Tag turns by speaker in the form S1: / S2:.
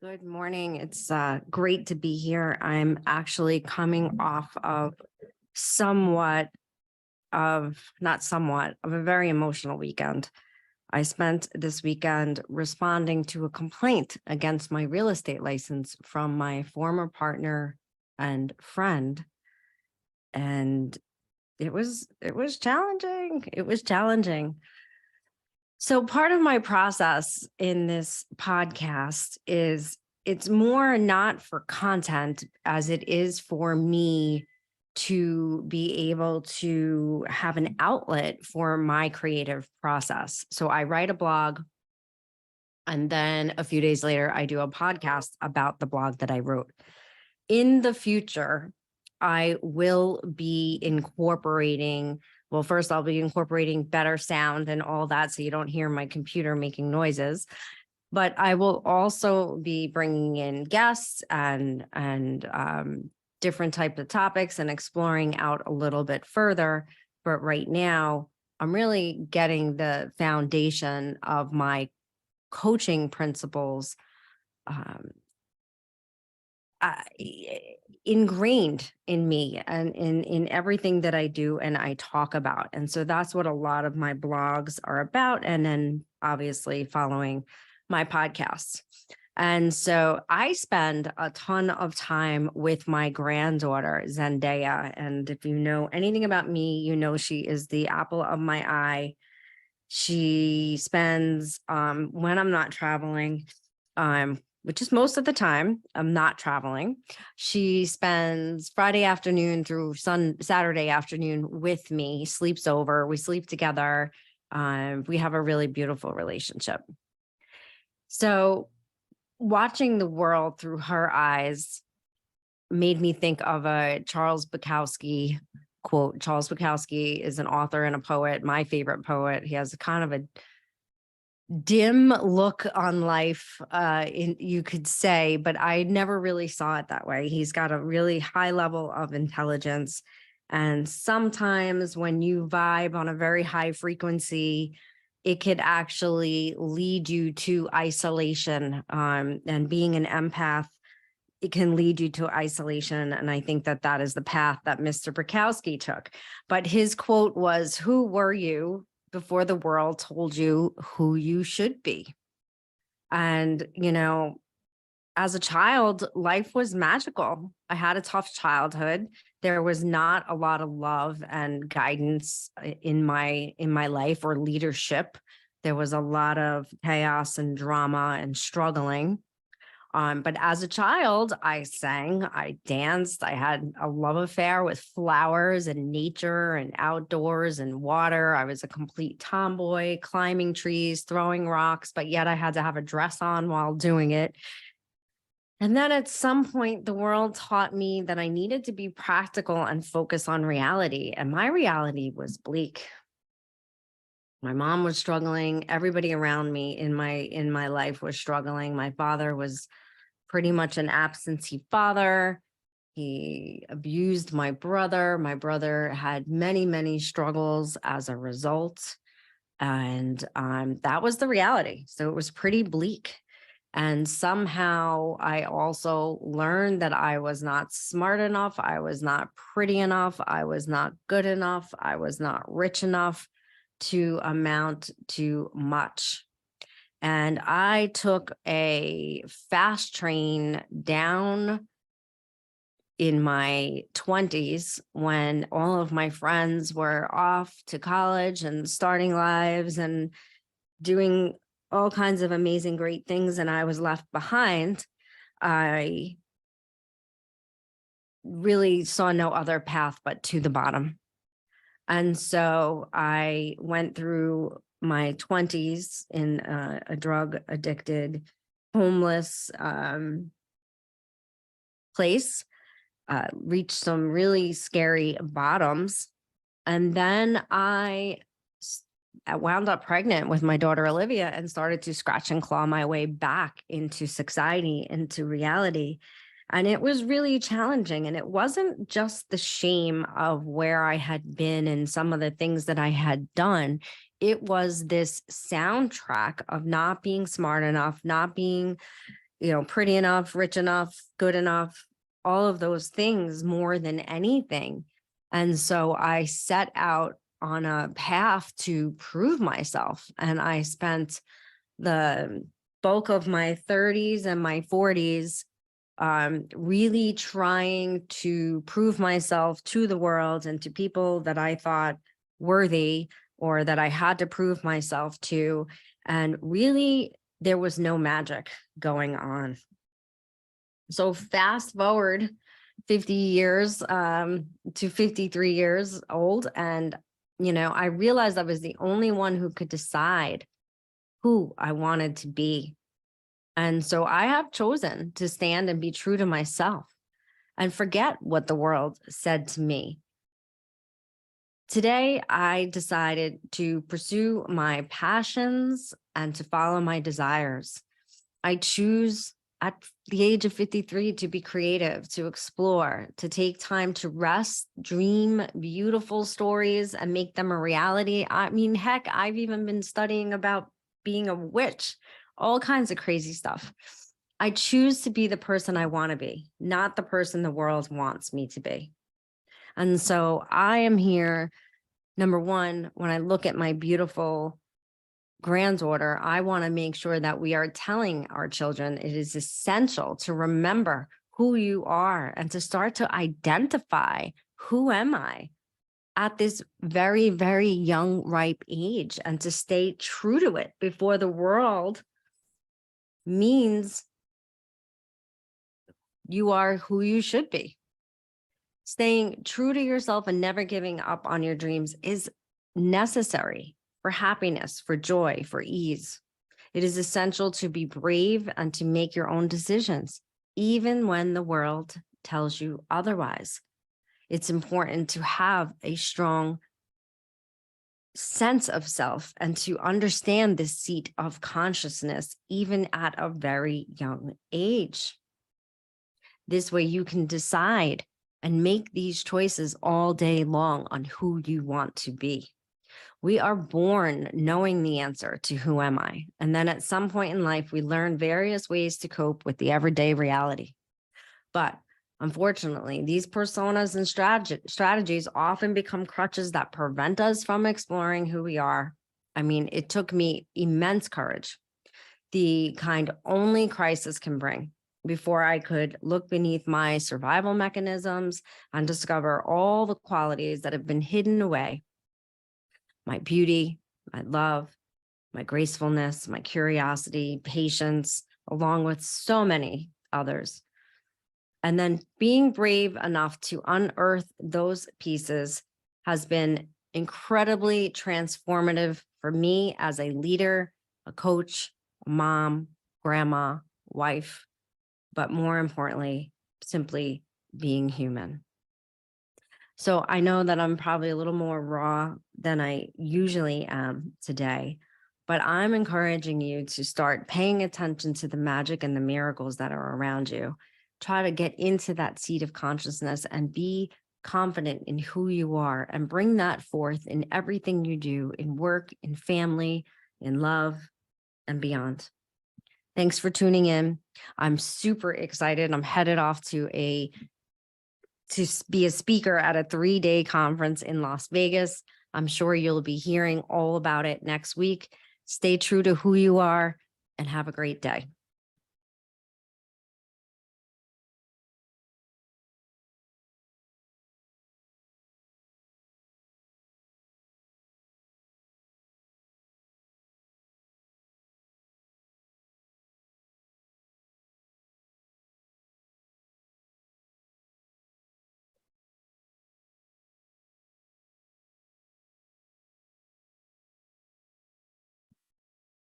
S1: Good morning. It's great to be here. I'm actually coming off of not somewhat, of a very emotional weekend. I spent this weekend responding to a complaint against my real estate license from my former partner and friend. And it was challenging. It was challenging. So part of my process in this podcast is it's more not for content as it is for me to be able to have an outlet for my creative process. So I write a blog, and then a few days later, I do a podcast about the blog that I wrote. In the future, I will be incorporating, well, first I'll be incorporating better sound and all that, so you don't hear my computer making noises. But I will also be bringing in guests and different types of topics and exploring out a little bit further. But right now, I'm really getting the foundation of my coaching principles um, ingrained in me and in everything that I do and I talk about. And so that's what a lot of my blogs are about. And then obviously following my podcasts. And so I spend a ton of time with my granddaughter, Zendaya. And if you know anything about me, you know she is the apple of my eye. She spends, when I'm not traveling, which is most of the time I'm not traveling, she spends Friday afternoon through Saturday afternoon with me, sleeps over, we sleep together. We have a really beautiful relationship. So watching the world through her eyes made me think of a Charles Bukowski quote. Charles Bukowski is an author and a poet, my favorite poet. He has a kind of a dim look on life, you could say, but I never really saw it that way. He's got a really high level of intelligence. And sometimes when you vibe on a very high frequency, it could actually lead you to isolation. And being an empath, it can lead you to isolation. And I think that that is the path that Mr. Bukowski took. But his quote was, "Who were you before the world told you who you should be?" And, as a child, life was magical. I had a tough childhood. There was not a lot of love and guidance in my life or leadership. There was a lot of chaos and drama and struggling. But as a child, I sang, I danced, I had a love affair with flowers and nature and outdoors and water. I was a complete tomboy, climbing trees, throwing rocks, but yet I had to have a dress on while doing it. And then at some point, the world taught me that I needed to be practical and focus on reality. And my reality was bleak. My mom was struggling. Everybody around me in my life was struggling. My father was pretty much an absentee father. He abused my brother. My brother had many, many struggles as a result. And that was the reality. So it was pretty bleak. And somehow I also learned that I was not smart enough. I was not pretty enough. I was not good enough. I was not rich enough to amount to much. And I took a fast train down in my 20s when all of my friends were off to college and starting lives and doing all kinds of amazing, great things. And I was left behind. I really saw no other path but to the bottom. And so I went through my 20s in a drug addicted, homeless place, reached some really scary bottoms. And then I wound up pregnant with my daughter, Olivia, and started to scratch and claw my way back into society, into reality. And it was really challenging. And it wasn't just the shame of where I had been and some of the things that I had done. It was this soundtrack of not being smart enough, not being pretty enough, rich enough, good enough, all of those things more than anything. And so I set out on a path to prove myself. And I spent the bulk of my 30s and my 40s really trying to prove myself to the world and to people that I thought worthy or that I had to prove myself to. And really, there was no magic going on. So fast forward 50 years to 53 years old. And, I realized I was the only one who could decide who I wanted to be. And so I have chosen to stand and be true to myself and forget what the world said to me. Today, I decided to pursue my passions and to follow my desires. I choose at the age of 53 to be creative, to explore, to take time to rest, dream beautiful stories and make them a reality. I mean, heck, I've even been studying about being a witch, all kinds of crazy stuff. I choose to be the person I want to be, not the person the world wants me to be. And so I am here, number one, when I look at my beautiful granddaughter, I want to make sure that we are telling our children it is essential to remember who you are and to start to identify who am I at this very, very young, ripe age, and to stay true to it before the world means you are who you should be. Staying true to yourself and never giving up on your dreams is necessary for happiness, for joy, for ease. It is essential to be brave and to make your own decisions, even when the world tells you otherwise. It's important to have a strong sense of self and to understand the seat of consciousness, even at a very young age. This way you can decide and make these choices all day long on who you want to be. We are born knowing the answer to who am I? And then at some point in life, we learn various ways to cope with the everyday reality. But unfortunately, these personas and strategies often become crutches that prevent us from exploring who we are. I mean, it took me immense courage, the kind only crisis can bring, before I could look beneath my survival mechanisms and discover all the qualities that have been hidden away. My beauty, my love, my gracefulness, my curiosity, patience, along with so many others. And then being brave enough to unearth those pieces has been incredibly transformative for me as a leader, a coach, a mom, grandma, wife, but more importantly, simply being human. So I know that I'm probably a little more raw than I usually am today, but I'm encouraging you to start paying attention to the magic and the miracles that are around you. Try to get into that seat of consciousness and be confident in who you are and bring that forth in everything you do, in work, in family, in love, and beyond. Thanks for tuning in. I'm super excited. I'm headed off to be a speaker at a 3-day conference in Las Vegas. I'm sure you'll be hearing all about it next week. Stay true to who you are and have a great day.